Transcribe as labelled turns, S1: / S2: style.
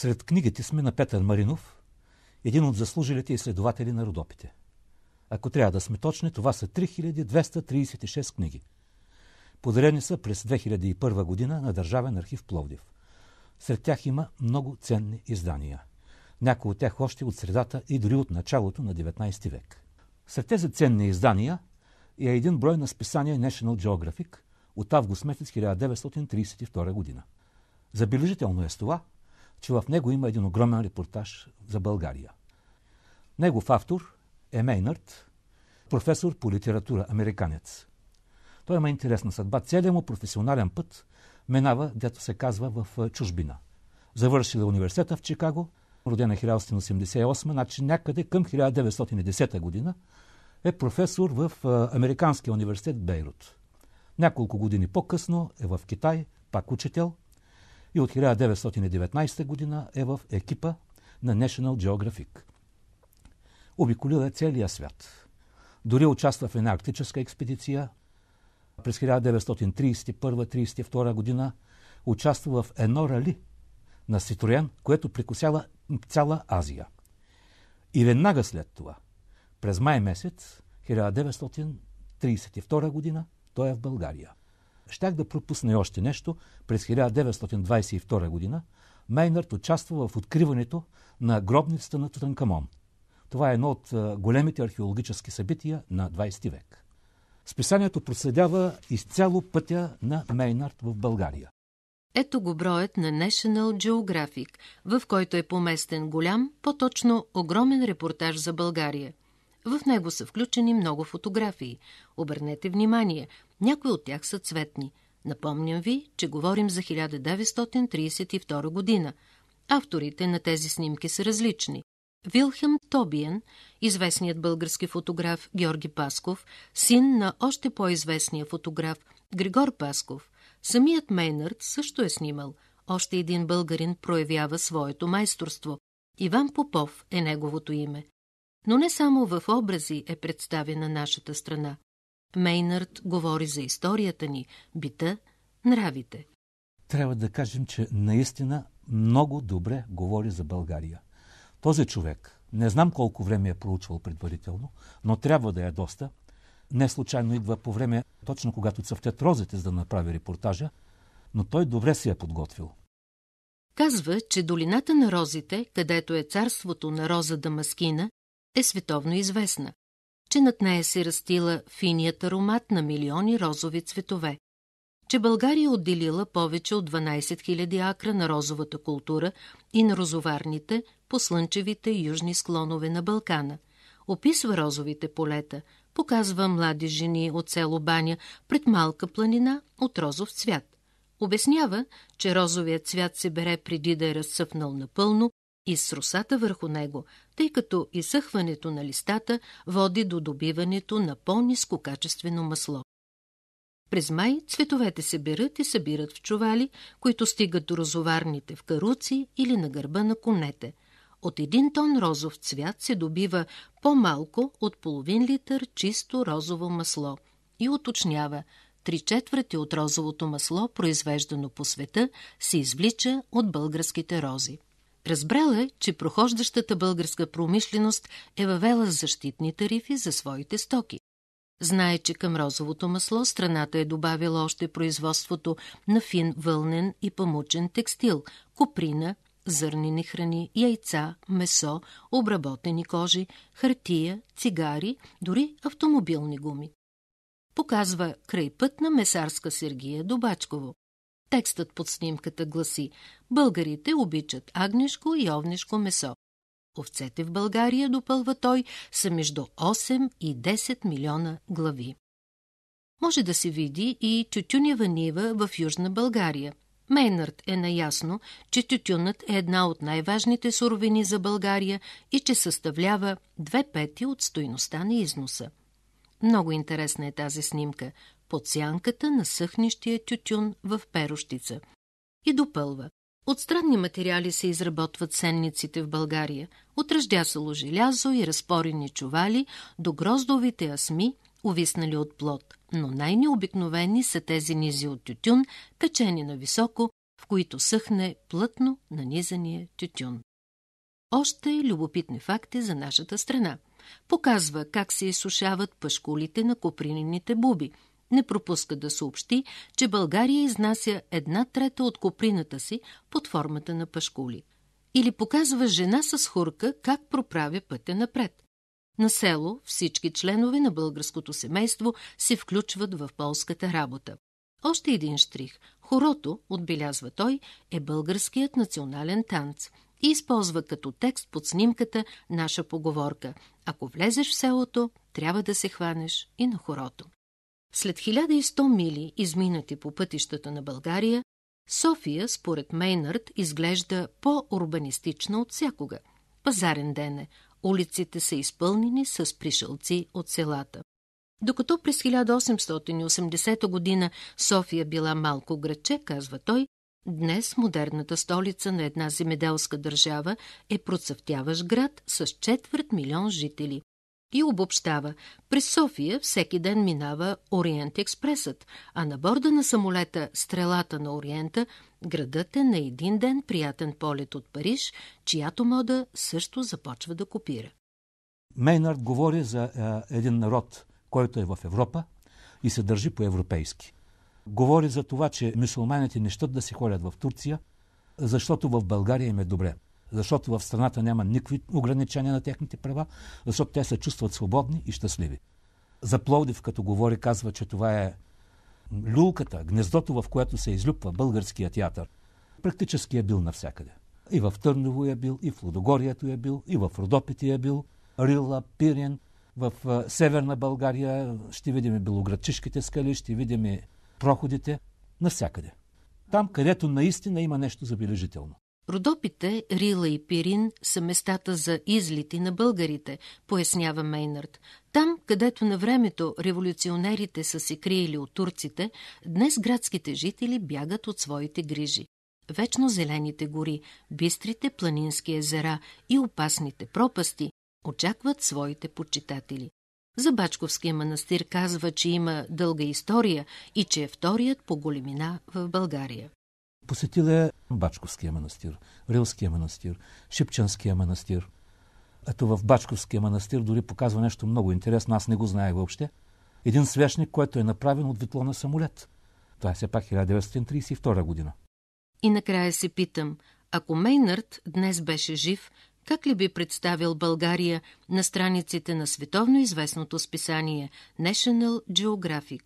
S1: Сред книгите сме на Петър Маринов, един от заслужилите изследователи на Родопите. Ако трябва да сме точни, това са 3236 книги. Подарени са през 2001 година на Държавен архив Пловдив. Сред тях има много ценни издания. Някои от тях още от средата и дори от началото на 19 век. Сред тези ценни издания е един брой на списание National Geographic от август месец 1932 година. Забележително е с това, че в него има един огромен репортаж за България. Негов автор е Мейнард, професор по литература, американец. Той има интересна съдба. Целият му професионален път минава, дето се казва, в чужбина. Завършил университета в Чикаго, родена 1888, значи някъде към 1910 година е професор в Американския университет Бейрут. Няколко години по-късно е в Китай, пак учител, и от 1919 година е в екипа на National Geographic. Обиколил е целия свят. Дори участва в една арктическа експедиция. През 1931-32 година участва в едно рали на Ситроен, което прекосява цяла Азия. И веднага след това, през май месец 1932 година, той е в България. Щях да пропусна и още нещо. През 1922 година Мейнард участва в откриването на гробницата на Тутанкамон. Това е едно от големите археологически събития на 20 век. Списанието проследява изцяло пътя на Мейнард в България.
S2: Ето го броят на National Geographic, в който е поместен голям, по-точно огромен репортаж за България. В него са включени много фотографии. Обърнете внимание, някои от тях са цветни. Напомням ви, че говорим за 1932 година. Авторите на тези снимки са различни. Вилхелм Тобиен, известният български фотограф Георги Пасков, син на още по-известния фотограф Григор Пасков. Самият Мейнард също е снимал. Още един българин проявява своето майсторство. Иван Попов е неговото име. Но не само в образи е представена нашата страна. Мейнард говори за историята ни, бита, нравите.
S1: Трябва да кажем, че наистина много добре говори за България. Този човек, не знам колко време е проучвал предварително, но трябва да е доста. Не случайно идва по време, точно когато цъфтят розите, за да направи репортажа, но той добре се е подготвил.
S2: Казва, че долината на розите, където е царството на Роза Дамаскина, е световно известна, че над нея се растила финият аромат на милиони розови цветове, че България отделила повече от 12 000 акра на розовата култура и на розоварните по слънчевите южни склонове на Балкана, описва розовите полета, показва млади жени от село Баня пред малка планина от розов цвят. Обяснява, че розовият цвят се бере преди да е разцъфнал напълно и с росата върху него, тъй като изсъхването на листата води до добиването на по-нискокачествено масло. През май цветовете се берат и събират в чували, които стигат до розоварните в каруци или на гърба на конете. От 1 тон розов цвят се добива по-малко от половин литър чисто розово масло и уточнява, 3/4 от розовото масло, произвеждано по света, се извлича от българските рози. Разбрал е, че прохождащата българска промишленост е въвела защитни тарифи за своите стоки. Знае, че към розовото масло страната е добавила още производството на фин вълнен и памучен текстил, коприна, зърнени храни, яйца, месо, обработени кожи, хартия, цигари, дори автомобилни гуми. Показва крайпътна месарска сергия до Бачково. Текстът под снимката гласи: българите обичат агнешко и овнешко месо. Овцете в България, допълва той, са между 8 и 10 милиона глави. Може да се види и тютюнева нива в Южна България. Мейнард е наясно, че тютюнът е една от най-важните суровини за България и че съставлява 2/5 от стойността на износа. Много интересна е тази снимка под сянката на съхнещия тютюн в Перущица. И допълва: от странни материали се изработват сенниците в България, от ръждясало желязо и разпорени чували до гроздовите асми, увиснали от плод, но най-необикновени са тези низи от тютюн, качени на високо в които съхне плътно нанизания тютюн. Още любопитни факти за нашата страна. Показва как се изсушават пашкулите на копринените буби. Не пропуска да съобщи, че България изнася 1/3 от коприната си под формата на пашкули. Или показва жена с хурка как проправя пътя напред. На село всички членове на българското семейство се включват в полската работа. Още един щрих. Хорото, отбелязва той, е българският национален танц и използва като текст под снимката наша поговорка: ако влезеш в селото, трябва да се хванеш и на хорото. След 1100 мили, изминати по пътищата на България, София, според Мейнард, изглежда по-урбанистична от всякога. Пазарен ден е, улиците са изпълнени с пришълци от селата. Докато през 1880 година София била малко градче, казва той, днес модерната столица на една земеделска държава е процъфтяващ град с 250 000 жители. И обобщава, през София всеки ден минава Ориент експресът, а на борда на самолета Стрелата на Ориента градът е на един ден приятен полет от Париж, чиято мода също започва да копира.
S1: Мейнард говори за един народ, който е в Европа и се държи по-европейски. Говори за това, че мюсюлманите не щат да си ходят в Турция, защото в България им е добре. Защото в страната няма никакви ограничения на техните права, защото те се чувстват свободни и щастливи. За Пловдив, като говори, казва, че това е люлката, гнездото, в което се излюпва българския театър. Практически е бил навсякъде. И в Търново е бил, и в Лудогорието е бил, и в Родопите е бил, Рила, Пирин, в Северна България ще видим белоградчишките скали, ще видим проходите, навсякъде. Там, където наистина има нещо забележително.
S2: Родопите, Рила и Пирин са местата за излети на българите, пояснява Мейнард. Там, където на времето революционерите са се криели от турците, днес градските жители бягат от своите грижи. Вечно зелените гори, бистрите планински езера и опасните пропасти очакват своите почитатели. За Бачковския манастир казва, че има дълга история и че е вторият по големина в България.
S1: Посетил е Бачковския манастир, Рилския манастир, Шипченския манастир. Ето в Бачковския манастир дори показва нещо много интересно, аз не го знаех въобще. Един свещник, който е направен от ветло на самолет. Това е все пак 1932 година.
S2: И накрая се питам, ако Мейнард днес беше жив, как ли би представил България на страниците на световно известното списание National Geographic?